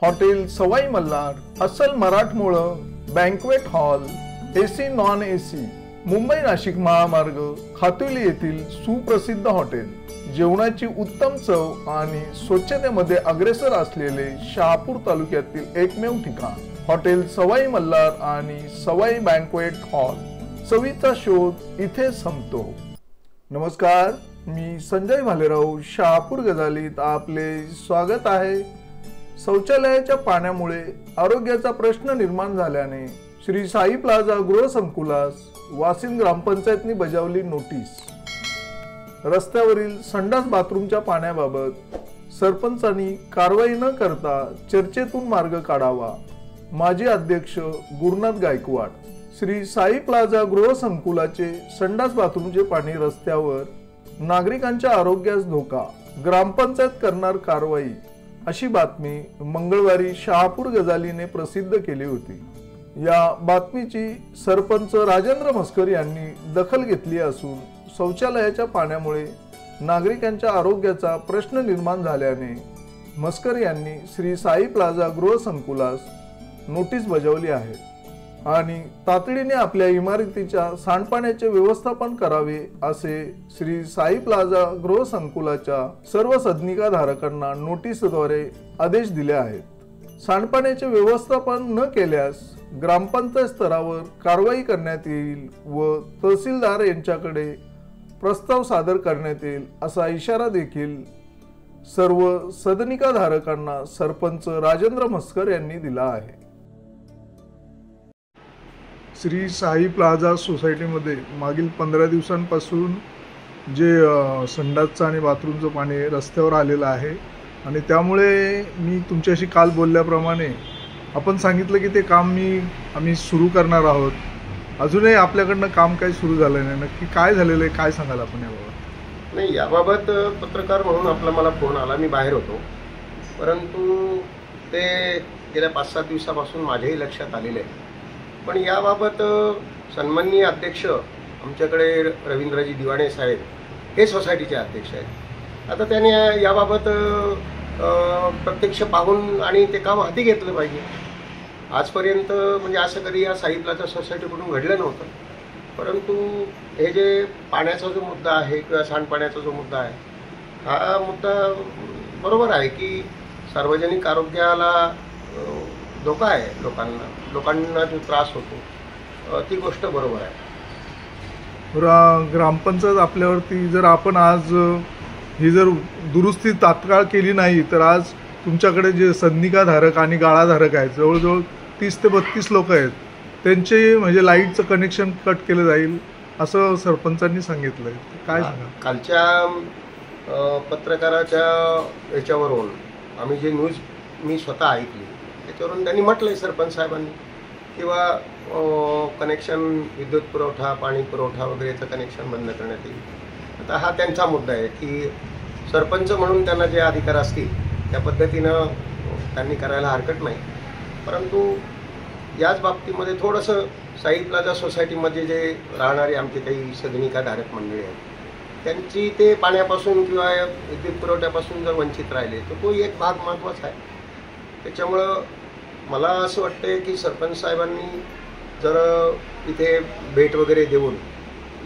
Hotel Sawai Malhar, अस्सल मराठमोळं, banquet hall, AC non AC, Mumbai Nashik महामार्ग, खातुली येथील सुप्रसिद्ध हॉटेल। जेवणाची उत्तम चव आणि स्वच्छतेमध्ये अग्रेसर असलेले शहापूर तालुक्यातील एकमेव ठिकाण हॉटेल सवाई मल्हार आणि सवाई बँक्वेट हॉल। चवीचा शोध इथे संपतो। नमस्कार, मी संजय भालेराव, शहापूर गजालीत आपले स्वागत आहे। शौचालयाच्या पाण्यामुळे आरोग्याचा प्रश्न निर्माण झाल्याने श्री साई प्लाझा गृहसंकुलास वासिंद ग्रामपंचायतनी बजावली नोटीस। रस्त्यावरील संडास बाथरूमच्या पाण्याबाबत सरपंचांनी कारवाई न करता चर्चेतून मार्ग काढावा। माजी अध्यक्ष गुरुनाथ गायकवाड। श्री साई प्लाझा गृहसंकुलाचे संडास बाथरूमचे पाणी रस्त्यावर, नागरिकांच्या आरोग्यास धोका, ग्रामपंचायत करणार कारवाई अशी बातमी मंगळवारी शहापूर गजालीने प्रसिद्ध केली होती। या बातमीची सरपंच राजेंद्र मस्कर यांनी दखल घेतली असून शौचालयाच्या पाण्यामुळे नागरिकांच्या आरोग्याचा प्रश्न निर्माण झाल्याने मस्कर यांनी श्री साई प्लाझा गृहसंकुलास नोटीस बजावली आहे आणि तातडीने आपल्या इमारतीच्या सांडपाण्याचे व्यवस्थापन करावे असे श्री साई प्लाझा गृहसंकुलाच्या सर्व सदनिकाधारकांना नोटीसद्वारे आदेश दिले आहेत। सांडपाण्याचे व्यवस्थापन न केल्यास ग्रामपंचायत स्तरावर कारवाई करण्यात येईल व तहसीलदार यांच्याकडे प्रस्ताव सादर करण्यात येईल असा इशारा देखील सर्व सदनिकाधारकांना सरपंच राजेंद्र मस्कर यांनी दिला आहे। श्री साई प्लाझा सोसायटीमध्ये मागील 15 दिवसांपासून जे संडासचं आणि बाथरूमचं पाणी रस्त्यावर आलेलं आहे आणि त्यामुळे मी तुमच्याशी काल बोलल्याप्रमाणे आपण सांगितलं की ते काम आम्ही सुरू करणार आहोत। अजूनही आपल्याकडनं काम काही सुरू झालं नाही। नक्की काय झालेलं आहे, काय सांगाल आपण याबाबत? नाही, याबाबत पत्रकार म्हणून मला फोन आला, मी बाहेर होतो, परंतु ते गेल्या 5-7 दिवसापासून माझ्याही लक्षात आलेलं आहे। पण याबाबत सन्माननीय अध्यक्ष आमच्याकडे रवींद्रजी दिवाणे साहेब हे सोसायटीचे अध्यक्ष आहेत। आता त्याने याबाबत प्रत्यक्ष पाहून आणि ते काम हाती घेतलं पाहिजे। आजपर्यंत म्हणजे असं कधी या साई प्लाझा सोसायटीकडून घडलं नव्हतं, परंतु हे जे पाण्याचा जो मुद्दा आहे किंवा सांडपाण्याचा जो मुद्दा आहे, हा मुद्दा बरोबर आहे की सार्वजनिक आरोग्याला धोका आहे, लोकांना जो त्रास होतो ती गोष्ट बरोबर आहे। ग्रामपंचायत आपल्यावरती जर आपण आज ही जर दुरुस्ती तात्काळ केली नाही तर आज तुमच्याकडे जे सदनिकाधारक आणि गाळाधारक आहेत, जवळजवळ 30 ते 32 लोक आहेत, त्यांचे म्हणजे लाईटचं कनेक्शन कट केलं जाईल असं सरपंचांनी सांगितलंय। काय सांगा? कालच्या पत्रकाराच्या याच्यावरून आम्ही जे न्यूज मी स्वतः ऐकली त्याच्यावरून त्यांनी म्हटलंय सरपंच साहेबांनी किंवा कनेक्शन, विद्युत पुरवठा, पाणी पुरवठा वगैरेचं कनेक्शन बंद करण्यात येईल। आता हा त्यांचा मुद्दा आहे की सरपंच म्हणून त्यांना जे अधिकार असतील त्या पद्धतीनं त्यांनी करायला हरकत नाही, परंतु याच बाबतीमध्ये थोडंसं साई प्लाझा सोसायटीमध्ये जे राहणारे आमचे काही सदनिकाधारक मंडळी आहेत त्यांची ते पाण्यापासून किंवा विद्युत पुरवठ्यापासून जर वंचित राहिले तर तो एक भाग महत्त्वाचा आहे। त्याच्यामुळं मला असं वाटतं की सरपंच साहेबांनी जर इथे भेट वगैरे देऊन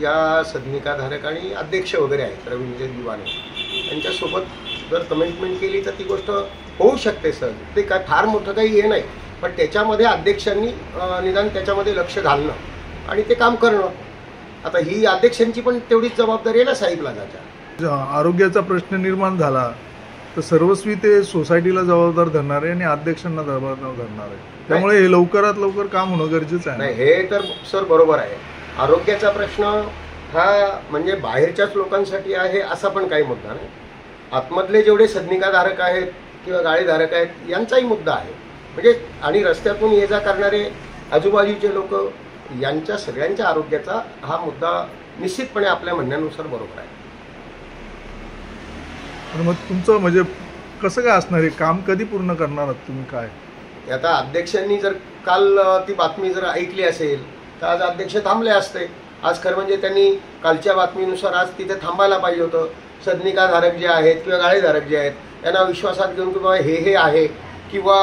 या सदनिकाधारक आणि अध्यक्ष वगैरे आहेत रवींद्र दिवाणे यांच्यासोबत जर कमेंटमेंट केली तर ती गोष्ट होऊ शकते सर। ते काय फार मोठं काही हे नाही, पण त्याच्यामध्ये अध्यक्षांनी निदान त्याच्यामध्ये लक्ष घालणं आणि ते काम करणं, आता ही अध्यक्षांची पण तेवढीच जबाबदारी आहे ना साई प्लाझाच्या। आरोग्याचा प्रश्न निर्माण झाला तर सर्वस्वी ते सोसायटीला जबाबदार धरणार आहे आणि अध्यक्षांना जबाबदार धरणार आहे, त्यामुळे हे लवकरात लवकर काम होणं गरजेचं आहे। नाही, हे तर सर बरोबर आहे। आरोग्याचा प्रश्न हा म्हणजे बाहेरच्याच लोकांसाठी आहे असा पण काही मुद्दा नाही, आतमधले जेवढे सदनिकाधारक आहेत किंवा गाळेधारक आहेत यांचाही मुद्दा आहे। म्हणजे आणि रस्त्यातून ये जा करणारे आजूबाजूचे लोक यांच्या सगळ्यांच्या आरोग्याचा हा मुद्दा निश्चितपणे आपल्या म्हणण्यानुसार बरोबर आहे। मग तुमचं म्हणजे कसं काय असणार आहे, काम कधी पूर्ण करणार आहात तुम्ही? काय आता अध्यक्षांनी जर काल ती बातमी जर ऐकली असेल तर आज अध्यक्ष थांबले असते। आज खरं म्हणजे त्यांनी कालच्या बातमीनुसार आज तिथे थांबायला पाहिजे होतं। सदनिकाधारक जे आहेत किंवा गाळेधारक जे आहेत त्यांना विश्वासात घेऊन की बाबा हे आहे किंवा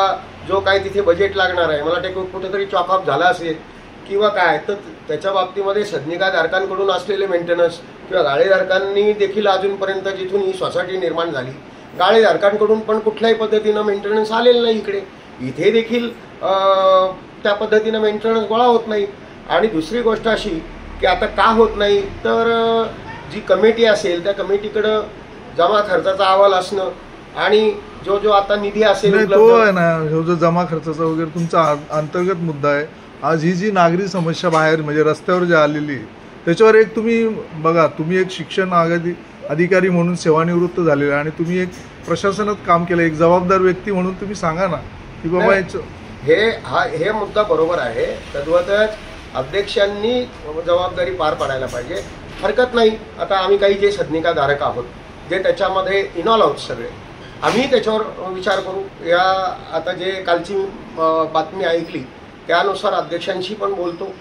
जो काय तिथे बजेट लागणार आहे, मला वाटतं कुठेतरी चॉकअप झाला असेल किंवा काय, तर त्याच्या बाबतीमध्ये सदनिकाधारकांकडून असलेले मेंटेनन्स किंवा गाळेधारकांनी देखील अजूनपर्यंत जिथून ही सोसायटी निर्माण झाली, गाळेधारकांकडून पण कुठल्याही पद्धतीनं मेंटेनन्स आलेलं नाही. इथे देखील त्या पद्धतीनं मेंटेनन्स गोळा होत नाही. आणि दुसरी गोष्ट अशी की आता का होत नाही, तर जी कमिटी असेल त्या कमिटीकडं जमा खर्चाचा अहवाल असणं आणि जो आता निधी असेल तो आहे ना, जो जमा खर्चाचा वगैरे तुमचा अंतर्गत मुद्दा आहे. आज ही जी नागरी समस्या बाहेर म्हणजे रस्त्यावर जी आलेली त्याच्यावर एक तुम्ही बघा, तुम्ही एक शिक्षण अधिकारी म्हणून सेवानिवृत्त झालेला आणि तुम्ही एक प्रशासनात काम केलं, एक जबाबदार व्यक्ती म्हणून तुम्ही सांगा ना की बाबा हे मुद्दा बरोबर आहे. तद्वतच अध्यक्षांनी जबाबदारी पार पाडायला पाहिजे, हरकत नाही. आता आम्ही काही जे सदनिकाधारक आहोत जे त्याच्यामध्ये इनॉल आहोत सगळे, आम्ही त्याच्यावर विचार करू. या आता जे कालची बातमी ऐकली त्यानुसार अध्यक्षांशी पण बोलतो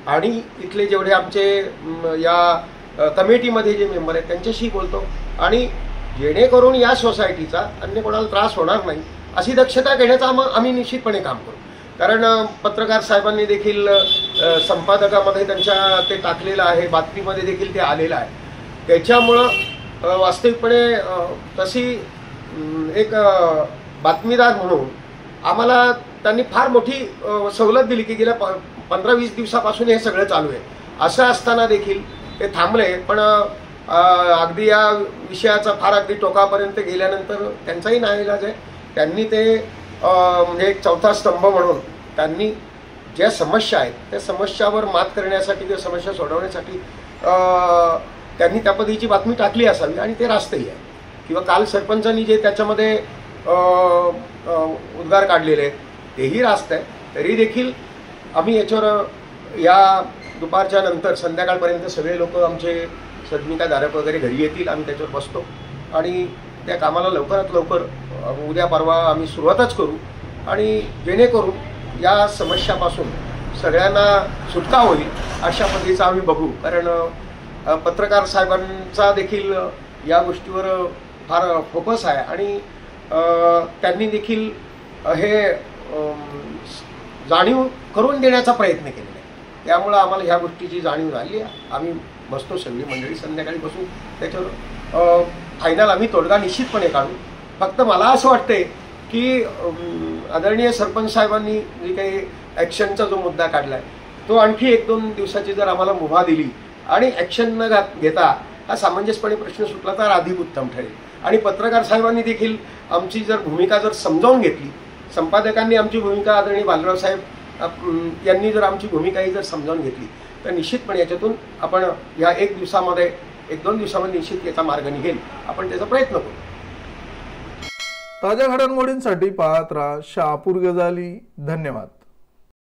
आणि इथले जेवढे आमचे या कमिटीमध्ये जे मेंबर आहेत त्यांच्याशी बोलतो आणि जेणेकरून या सोसायटीचा अन्य कोणाला त्रास होणार नाही अशी दक्षता घेण्याचा आम्ही निश्चितपणे काम करू. कारण पत्रकार साहेबांनी देखील संपादकामध्ये त्यांच्या ते टाकलेलं आहे, बातमीमध्ये देखील ते आलेलं आहे. त्याच्यामुळं वास्तविकपणे तशी एक बातमीदार म्हणून आम्हाला त्यांनी फार मोठी सवलत दिली की गेल्या 15-20 दिवसापासून हे सगळं चालू आहे. असं असताना देखील ते थांबले. पण अगदी या विषयाचा फार अगदी टोकापर्यंत गेल्यानंतर त्यांचाही नाईलाज आहे. त्यांनी ते म्हणजे एक चौथा स्तंभ म्हणून त्यांनी ज्या समस्या आहेत त्या समस्यावर मात करण्यासाठी, त्या समस्या सोडवण्यासाठी त्यांनी त्या पद्धतीची बातमी टाकली असावी आणि ते रास्तही आहे. किंवा काल सरपंचांनी जे त्याच्यामध्ये उद्गार काढलेले आहेत तेही रास्त आहे. तरी देखील आम्ही याच्यावर या दुपारच्या नंतर संध्याकाळपर्यंत सगळे लोक आमचे सदनिकाधारक वगैरे घरी येतील, आम्ही त्याच्यावर बसतो आणि त्या कामाला लवकरात लवकर उद्या परवा आम्ही सुरुवातच करू आणि जेणेकरून या समस्यापासून सगळ्यांना सुटका होईल अशा पद्धतीचं आम्ही बघू. कारण पत्रकार साहेबांचा देखील या गोष्टीवर फार फोकस आहे आणि त्यांनी देखील हे जाणीव करून देण्याचा प्रयत्न केलेला आहे. त्यामुळं आम्हाला ह्या गोष्टीची जाणीव झाली आहे. आम्ही बसतो सगळी मंडळी, संध्याकाळी बसू, त्याच्यावर फायनल आम्ही तोडगा निश्चितपणे काढू. फक्त मला असं वाटतंय की आदरणीय सरपंच साहेबांनी जे काही ॲक्शनचा जो मुद्दा काढला आहे तो आणखी 1-2 दिवसाची जर आम्हाला मुभा दिली आणि ॲक्शन न घेता हा सामंजस्यपणे प्रश्न सुटला तर अधिक उत्तम ठरेल. आणि पत्रकार साहेबांनी देखील आमची जर भूमिका जर समजावून घेतली, संपादकांनी आमची भूमिका, आदरणीय बालराव साहेब यांनी जर आमची भूमिकाही जर समजावून घेतली तर निश्चितपणे याच्यातून आपण या 1-2 दिवसामध्ये निश्चित याचा मार्ग निघेल. आपण त्याचा प्रयत्न करू. ताज्या घडामोडींसाठी पाहत राहा शहापूर गजाली. धन्यवाद.